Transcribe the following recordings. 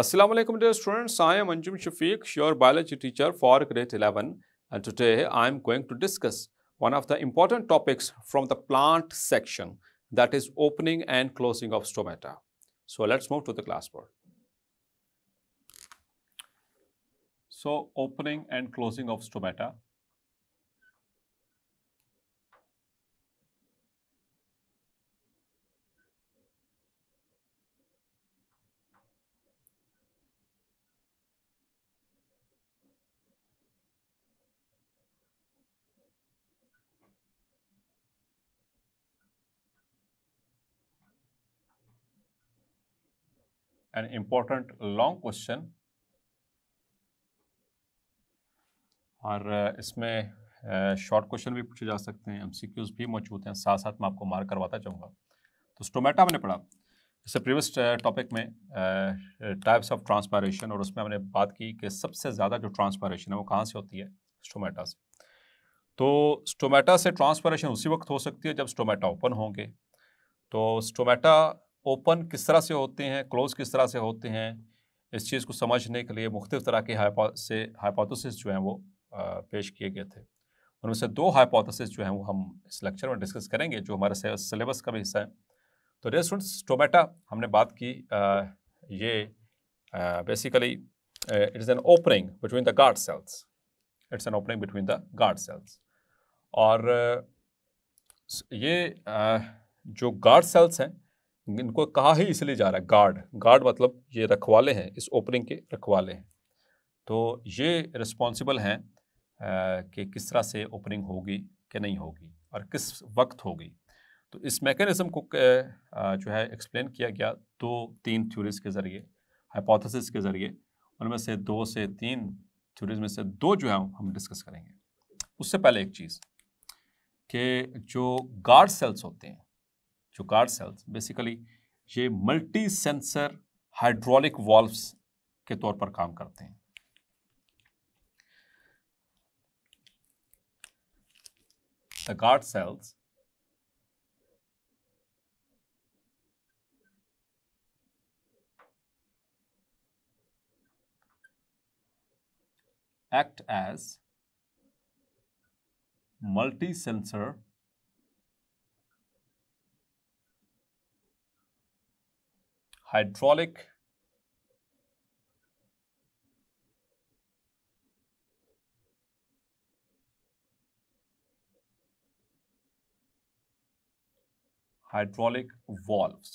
Assalamu alaikum dear students, I am Anjum Shafiq, your biology teacher for grade 11, and today I am going to discuss one of the important topics from the plant section, that is opening and closing of stomata. So let's move to the classboard. So opening and closing of stomata. An important long question और इसमें short question भी पूछे जा सकते हैं, MCQs भी मौजूद हैं, साथ साथ मैं आपको मार्क करवाता जाऊंगा। तो स्टोमेटा हमने पढ़ा, इससे प्रीवियस टॉपिक में टाइप्स ऑफ ट्रांसपायरेशन, और उसमें हमने बात की कि सबसे ज़्यादा जो ट्रांसपायरेशन है वो कहाँ से होती है, स्टोमेटा से। तो स्टोमेटा से ट्रांसपायरेशन उसी वक्त हो सकती है जब स्टोमेटा ओपन होंगे। तो स्टोमेटा ओपन किस तरह से होते हैं, क्लोज किस तरह से होते हैं, इस चीज़ को समझने के लिए मुख्तलिफ तरह के हाइपोथेसिस जो हैं वो पेश किए गए थे। उनमें से दो हाइपोथेसिस जो हैं वो हम इस लेक्चर में डिस्कस करेंगे, जो हमारे सिलेबस का भी हिस्सा है। तो डियर स्टूडेंट्स, स्टोमेटा हमने बात की, ये basically it is an opening between the guard sales, it's an opening between the guard sales. और ये जो गार्ड सेल्स हैं इनको कहा ही इसलिए जा रहा है गार्ड मतलब ये रखवाले हैं, इस ओपनिंग के रखवाले हैं। तो ये रिस्पॉन्सिबल हैं कि किस तरह से ओपनिंग होगी कि नहीं होगी और किस वक्त होगी। तो इस मैकेनिज्म को जो है एक्सप्लेन किया गया तीन थ्योरीज के ज़रिए, हाइपोथेसिस के ज़रिए। उनमें से 2 से 3 थ्योरीज में से 2 जो है हम डिस्कस करेंगे। उससे पहले एक चीज़ कि जो गार्ड सेल्स होते हैं, जो गार्ड सेल्स बेसिकली ये मल्टी सेंसर हाइड्रोलिक वॉल्व्स के तौर पर काम करते हैं। The guard cells act as multi-sensor hydraulic valves।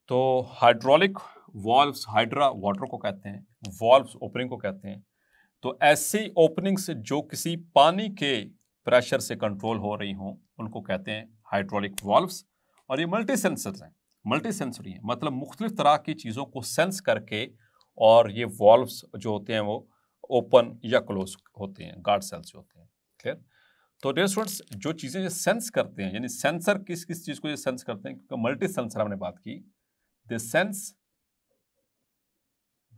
तो हाइड्रोलिक वॉल्व्स, हाइड्रा वाटर को कहते हैं, वॉल्व्स ओपनिंग को कहते हैं। तो ऐसी ओपनिंग्स जो किसी पानी के प्रेशर से कंट्रोल हो रही हों उनको कहते हैं हाइड्रोलिक वॉल्व्स। और ये मल्टी सेंसर्स हैं, मल्टी सेंसरी हैं, मतलब मुख्तलिफ तरह की चीज़ों को सेंस करके, और ये वॉल्व्स जो होते हैं वो ओपन या क्लोज होते हैं, गार्ड सेल्स होते हैं। क्लियर? तो डियर स्टूडेंट्स, जो चीज़ें ये सेंस करते हैं, यानी सेंसर किस किस चीज़ को ये सेंस करते हैं, क्योंकि मल्टी सेंसर हमने बात की,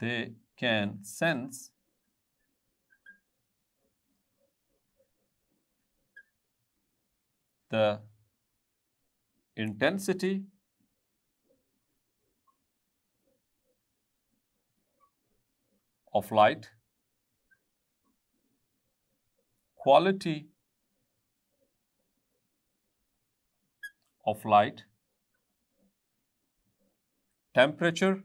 they can sense the intensity of light, quality of light, temperature,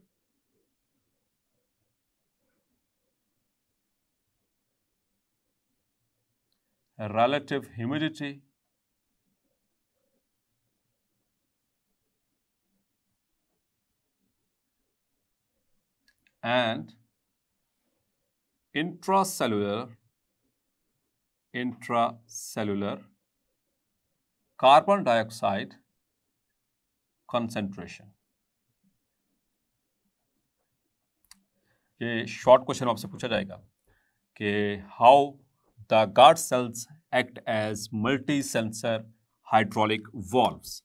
relative humidity, and intracellular carbon dioxide concentration। ये शॉर्ट क्वेश्चन आपसे पूछा जाएगा कि how the guard cells act as multi sensor hydraulic valves.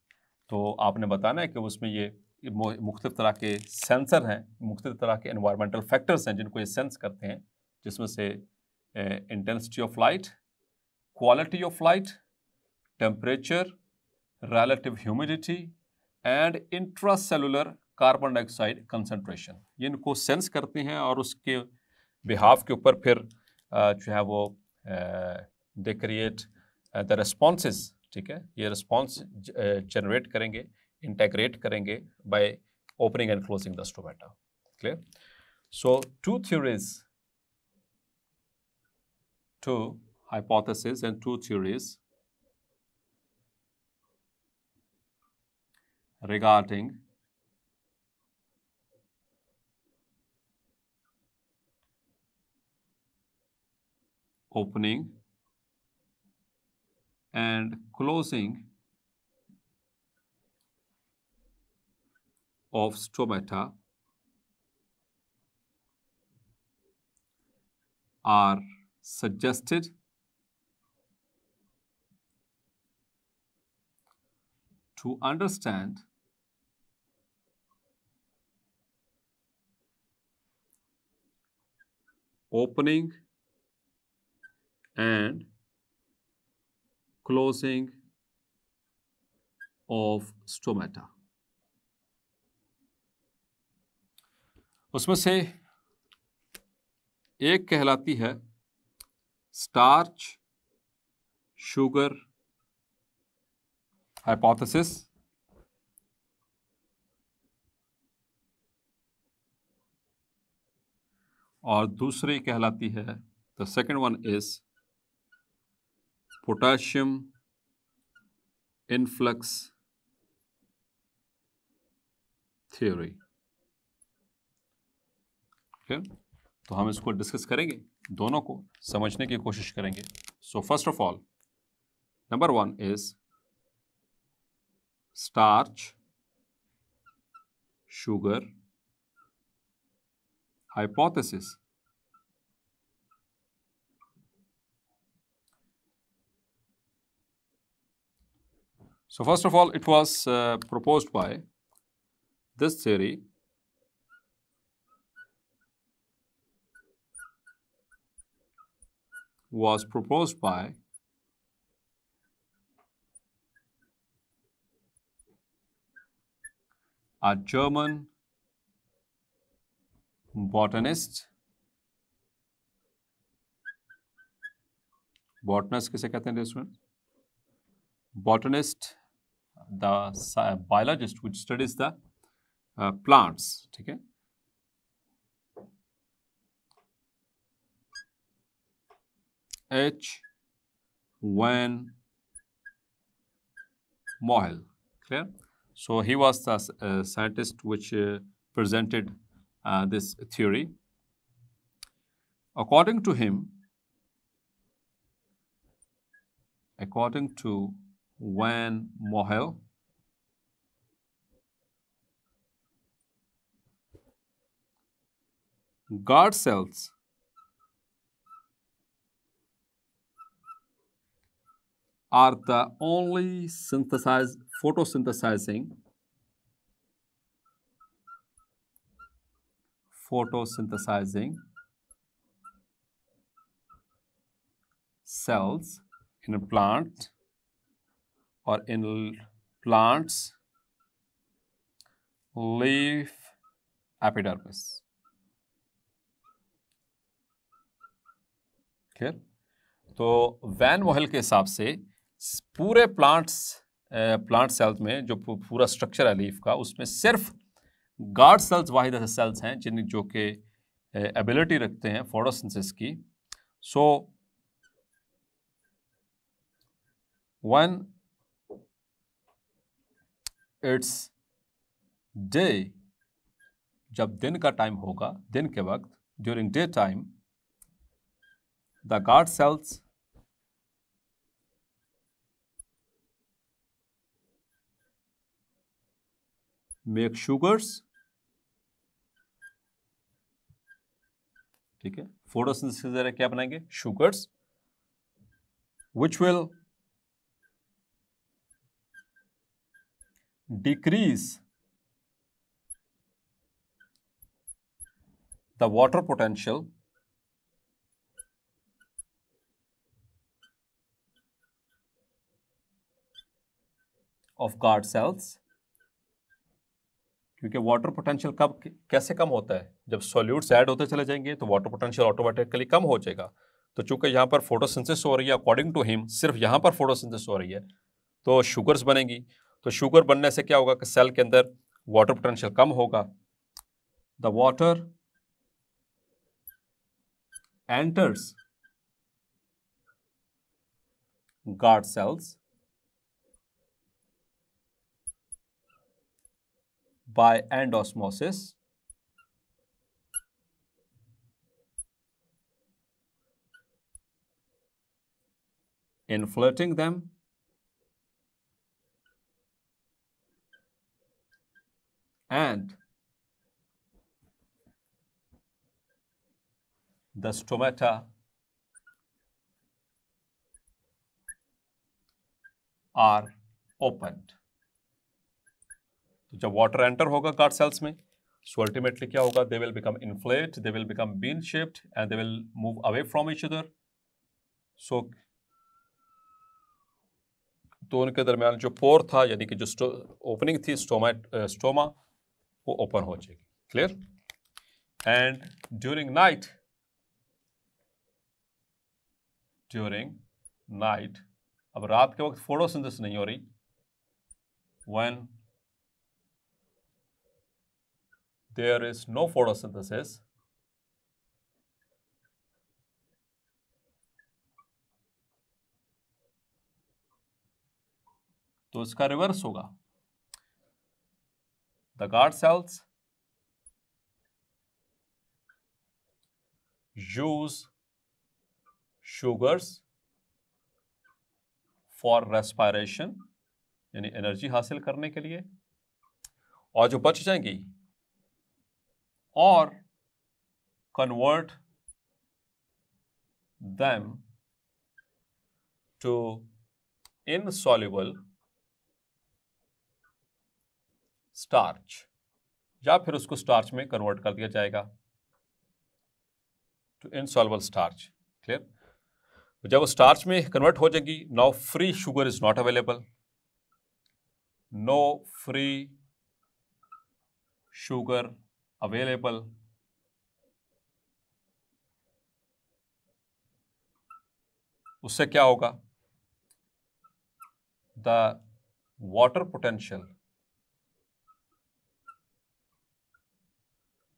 तो आपने बताना है कि उसमें ये मुख्तलिफ तरह के सेंसर हैं, मुख्तलिफ तरह के एनवायरमेंटल फैक्टर्स हैं जिनको ये सेंस करते हैं, जिसमें से intensity of light, quality of light, temperature, relative humidity, and intracellular carbon dioxide concentration, ये इनको सेंस करते हैं और उसके बिहाफ के ऊपर फिर जो है वो दे क्रिएट द रिस्पॉन्सेज, ठीक है, ये रिस्पॉन्स जनरेट करेंगे, इंटेग्रेट करेंगे by opening and closing the stomata. Clear? So two hypotheses and two theories regarding opening and closing of stomata are suggested to understand opening and closing of stomata। उसमें से एक कहलाती है starch sugar hypothesis, और दूसरी कहलाती है, the second one is potassium influx theory. तो हम इसको डिस्कस करेंगे, दोनों को समझने की कोशिश करेंगे। So first of all, number one is starch sugar hypothesis। So first of all, it was proposed by, this theory was proposed by a German botanist, botanist किसे कहते हैं student? Botanist, the biologist which studies the plants, ठीक है। H. Van Moel, clear? So he was the scientist which presented this theory. According to him, according to Van Moel, guard cells are the only photosynthesizing cells in a plant or in plants leaf epidermis। Clear? तो van मोहेल के हिसाब से पूरे plant cells में जो पूरा structure है leaf का, उसमें सिर्फ गार्ड सेल्स वाहिद ऐसे सेल्स हैं जिन जो कि एबिलिटी रखते हैं फोटोसिंथेसिस की। सो व्हेन इट्स डे, जब दिन का टाइम होगा, दिन के वक्त, during day time, the guard cells make sugars, ठीक है, फोटोसिंथेसिस के जरिए क्या बनाएंगे? Sugars, which will decrease the water potential of guard cells क्योंकि वाटर पोटेंशियल कब कैसे कम होता है, जब सॉल्यूट्स ऐड होते चले जाएंगे तो वाटर पोटेंशियल ऑटोमेटिकली कम हो जाएगा। तो चूंकि यहाँ पर फोटोसिंथेसिस हो रही है, अकॉर्डिंग टू हिम सिर्फ यहाँ पर फोटोसिंथेसिस हो रही है, तो शुगर्स बनेंगी। तो शुगर बनने से क्या होगा कि सेल के अंदर वाटर पोटेंशियल कम होगा। The water enters guard cells by end osmosis inflating them and the stomata are opened। तो जब वाटर एंटर होगा गार्ड सेल्स में, सो अल्टीमेटली क्या होगा, they will become inflate, they will become bean shaped and they will move away from each other. So तो उनके दरमियान जो पोर था, यानी कि जो ओपनिंग थी स्टोमा, वो ओपन हो जाएगी। क्लियर? एंड ड्यूरिंग नाइट, अब रात के वक्त फोटोसिंथेसिस नहीं हो रही, when there is no photosynthesis, तो इसका रिवर्स होगा। The guard cells use sugars for respiration, यानी एनर्जी हासिल करने के लिए, और जो बच जाएंगी और convert them to insoluble starch, या फिर उसको स्टार्च में कन्वर्ट कर दिया जाएगा, टू इनसॉल्युबल स्टार्च। क्लियर? जब वो स्टार्च में कन्वर्ट हो जाएगी, now free sugar is not available, no free sugar available, उससे क्या होगा, the water potential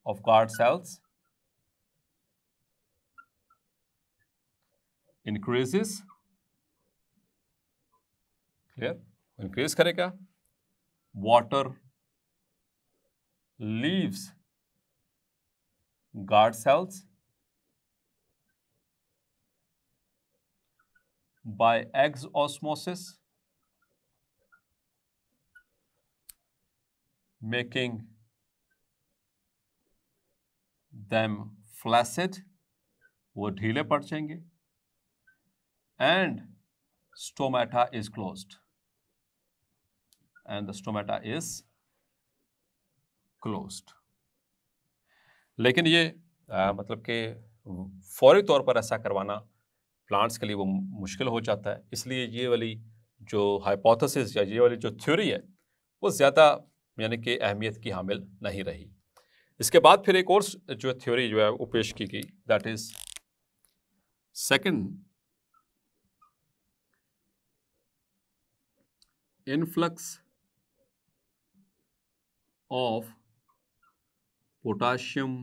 of guard cells increases। clear? increase करेगा, water leaves guard cells by exosmosis, making them flaccid, वो ढीले पड़ जाएंगे, and stomata is closed, and the stomata is closed। लेकिन ये मतलब कि फौरी तौर पर ऐसा करवाना प्लांट्स के लिए वो मुश्किल हो जाता है, इसलिए ये वाली जो हाइपोथेसिस या ये वाली जो थ्योरी है वो ज़्यादा यानी कि अहमियत की हामिल नहीं रही। इसके बाद फिर एक और जो थ्योरी जो है वो पेश की गई, that is second influx of potassium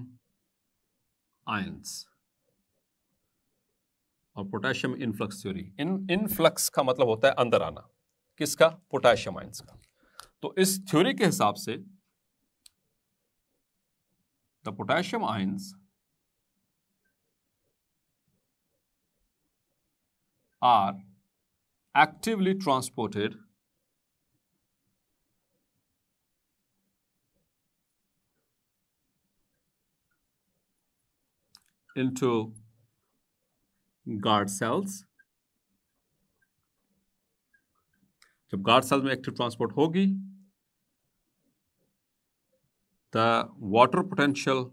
ions, और पोटाशियम इनफ्लक्स थ्योरी। इनफ्लक्स का मतलब होता है अंदर आना, किसका? पोटाशियम आयंस का। तो इस थ्योरी के हिसाब से the potassium ions are actively transported into guard cells। जब गार्ड सेल में एक्टिव ट्रांसपोर्ट होगी, the water potential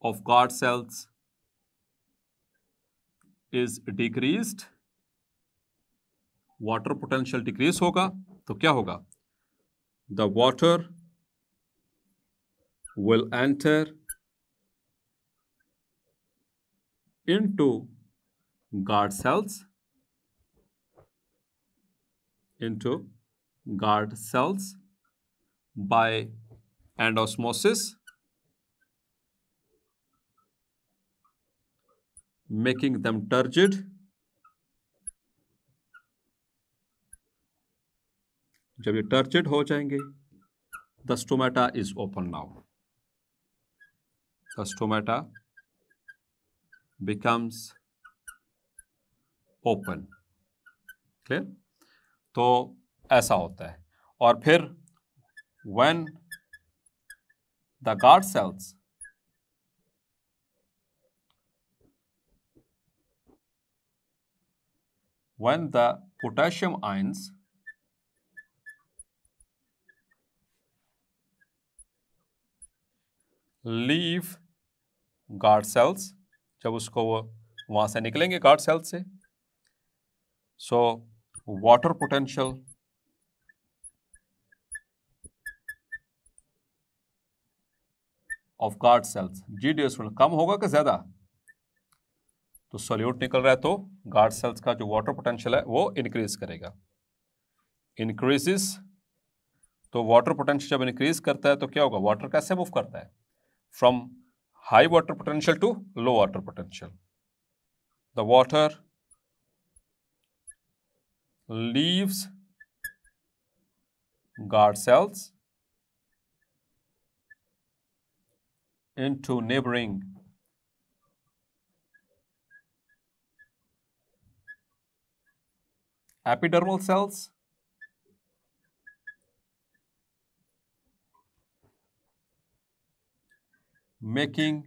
of guard cells is decreased water potential decrease होगा तो क्या होगा, the water will enter into guard cells by endosmosis, making them turgid. जब ये turgid हो जाएंगे, the stomata is open now. The stomata becomes open. Clear? तो ऐसा होता है. और फिर when the guard cells when the potassium ions leave guard cells, जब उसको वो वहां से निकलेंगे guard cells से, so water potential of guard cells GDS कम होगा कि ज्यादा, तो सोल्यूट निकल रहा है तो गार्ड सेल्स का जो वाटर पोटेंशियल है वो इंक्रीज करेगा. इंक्रीजेस, तो वाटर पोटेंशियल जब इंक्रीज करता है तो क्या होगा, वाटर कैसे मूव करता है, from high water potential to low water potential. The water leaves guard cells into neighboring epidermal cells, making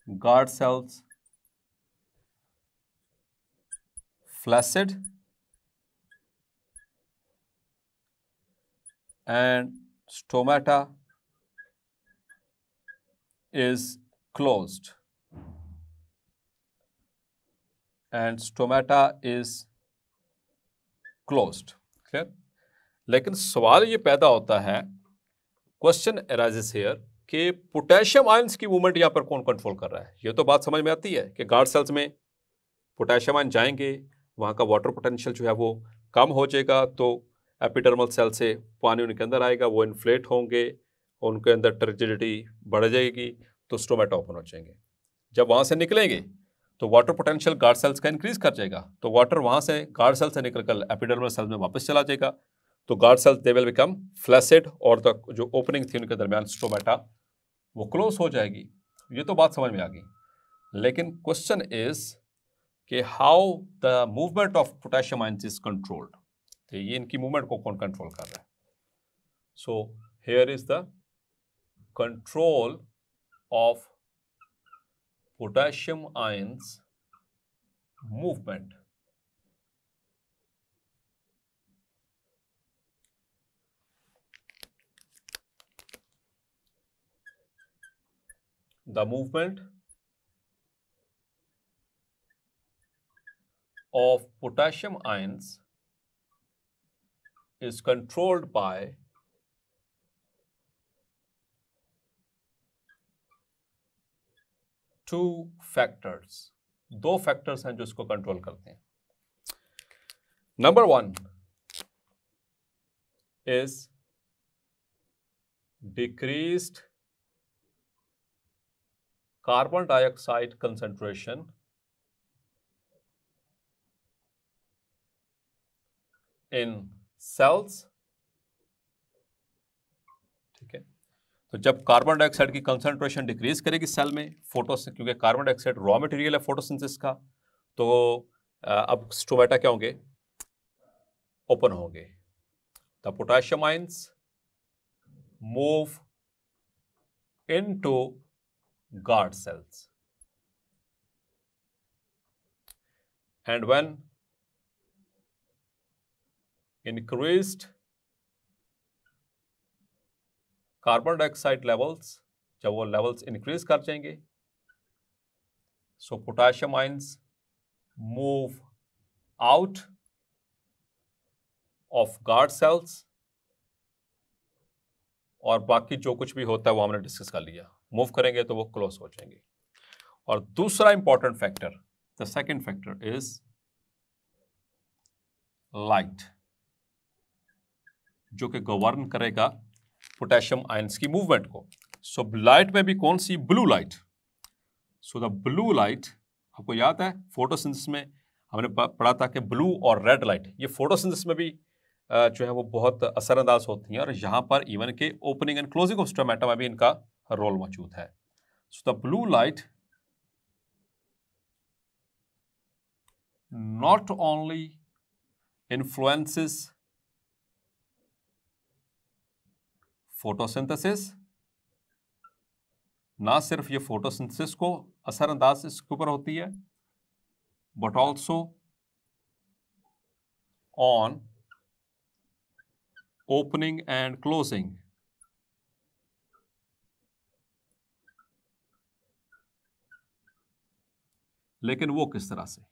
guard cells flaccid and stomata is closed. Clear? लेकिन सवाल ये पैदा होता है, क्वेश्चन अराइजेस हियर कि पोटेशियम आयंस की movement यहाँ पर कौन कंट्रोल कर रहा है. ये तो बात समझ में आती है कि गार्ड सेल्स में पोटेशियम आयन जाएंगे, वहाँ का वाटर पोटेंशियल जो है वो कम हो जाएगा, तो एपिडर्मल सेल से पानी उनके अंदर आएगा, वो इन्फ्लेट होंगे, उनके अंदर टर्जिडिटी बढ़ जाएगी, तो स्टोमेटा ओपन हो जाएंगे. जब वहाँ से निकलेंगे तो वाटर पोटेंशियल गार्ड सेल्स का इंक्रीज कर जाएगा, तो वाटर वहाँ से गार्ड सेल से निकलकर एपिडर्मल सेल में वापस चला जाएगा, तो guard cells they will become flaccid और द जो ओपनिंग थी उनके दरमियान स्टोमेटा वो क्लोज हो जाएगी. ये तो बात समझ में आ गई. लेकिन क्वेश्चन इज कि how the movement of potassium ions is controlled, तो ये इनकी मूवमेंट को कौन कंट्रोल कर रहा है. So here is the control of potassium ions movement. The movement of potassium ions is controlled by two factors. दो फैक्टर्स हैं जो इसको कंट्रोल करते हैं. Number one is decreased carbon dioxide concentration in cells. ठीक है, तो जब कार्बन डाइऑक्साइड की कंसंट्रेशन डिक्रीज करेगी सेल में, क्योंकि कार्बन डाइऑक्साइड रॉ मटेरियल है फोटोसिंथेसिस का, तो अब स्टोमेटा क्या होंगे, ओपन होंगे. The potassium ions move into guard cells and when increased carbon dioxide levels, जब वो लेवल्स इंक्रीज कर जाएंगे, So potassium ions move out of guard cells, और बाकी जो कुछ भी होता है वो हमने डिस्कस कर लिया, मूव करेंगे तो वो क्लोज हो जाएंगे। और दूसरा important factor, the second factor is light, जो कि गवर्न करेगा पोटेशियम आयंस की मूवमेंट को। सो लाइट में भी कौन सी? Blue light. So the blue light, आपको याद है फोटोसिंथेसिस में हमने पढ़ा था कि ब्लू और रेड लाइट ये फोटोसिंथेसिस में भी जो है वो बहुत असरअंदाज होती हैं, और यहाँ पर इवन के opening and closing of stomata में भी इनका रोल मौजूद है। सो the blue light not only influences photosynthesis, ना सिर्फ ये फोटोसिंथेसिस को असरअंदाज इसके ऊपर होती है, but also on opening and closing. लेकिन वो किस तरह से?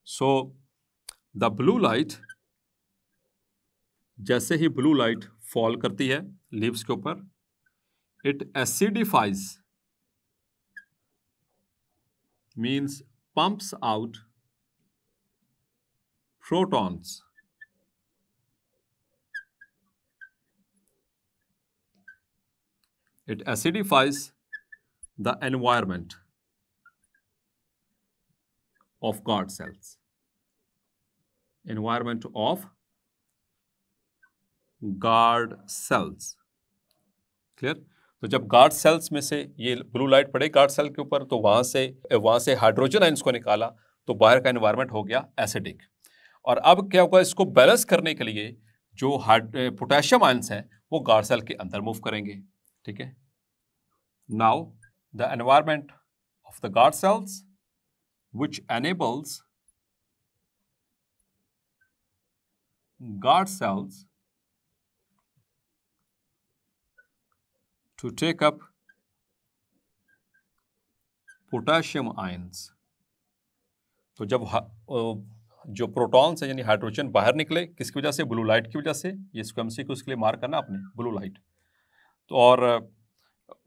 सो द ब्लू लाइट, जैसे ही ब्लू लाइट फॉल करती है लीव्स के ऊपर, it acidifies, means pumps out protons, it acidifies the environment of guard cells, environment of guard cells, clear? तो जब गार्ड सेल्स में से ये ब्लू लाइट पड़े गार्ड सेल के ऊपर, तो वहां से हाइड्रोजन आयंस को निकाला, तो बाहर का एनवायरनमेंट हो गया एसिडिक। और अब क्या होगा, इसको बैलेंस करने के लिए जो पोटेशियम आयंस हैं वो गार्ड सेल के अंदर मूव करेंगे, ठीक है? Now the environment of the guard sales which enables guard cells to take up potassium ions। तो जब जो प्रोटॉन्स है यानी हाइड्रोजन बाहर निकले, किसकी वजह से? ब्लू लाइट की वजह से। ये इसको एमसीक्यू उसके लिए मार्क करना आपने, ब्लू लाइट। तो और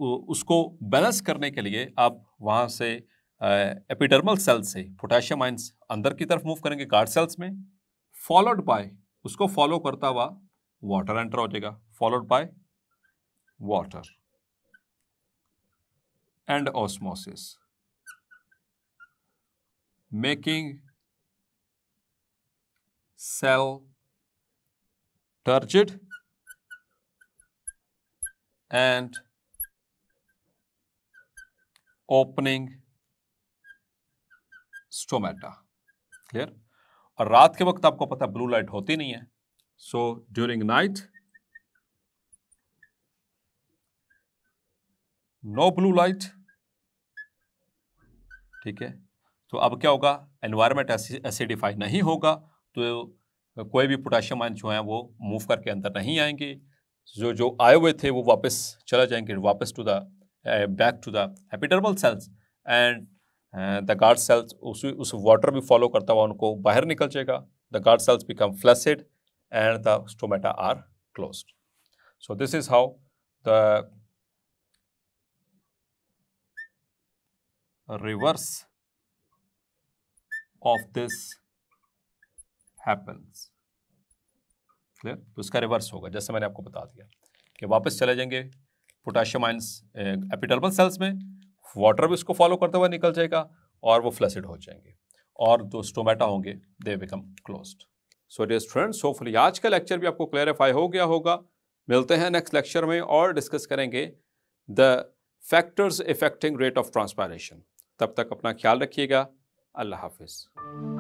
उसको बैलेंस करने के लिए आप वहां से एपिडर्मल सेल से पोटेशियम आयंस अंदर की तरफ मूव करेंगे गार्ड सेल्स में, फॉलोड बाय, उसको फॉलो करता हुआ वाटर एंटर हो जाएगा, followed by water and osmosis, making cell turgid and opening stomata, clear? और रात के वक्त आपको पता ब्लू लाइट होती नहीं है, so during night no blue light, ठीक है? तो अब क्या होगा, एनवायरनमेंट एसिडिफाई नहीं होगा, तो कोई भी पोटेशियम आयन जो है वो मूव करके अंदर नहीं आएंगे, जो आए हुए थे वो वापस चला जाएंगे, वापस to the back to the epidermal cells, and the guard cells उस वाटर भी फॉलो करता हुआ उनको बाहर निकल जाएगा, the guard cells become flaccid and the stomata are closed. So this is how the reverse of this happens, clear? तो इसका रिवर्स होगा, जैसे मैंने आपको बता दिया कि वापस चले जाएंगे पोटेशियम आयंस एपिडर्मल सेल्स में, वाटर भी उसको फॉलो करते हुए निकल जाएगा और वो फ्लैसिड हो जाएंगे, और जो स्टोमेटा होंगे they become closed. So dear students, hopefully आज का लेक्चर भी आपको क्लैरिफाई हो गया होगा। मिलते हैं नेक्स्ट लेक्चर में और डिस्कस करेंगे the factors affecting rate of transpiration. तब तक अपना ख्याल रखिएगा। अल्लाह हाफिज़।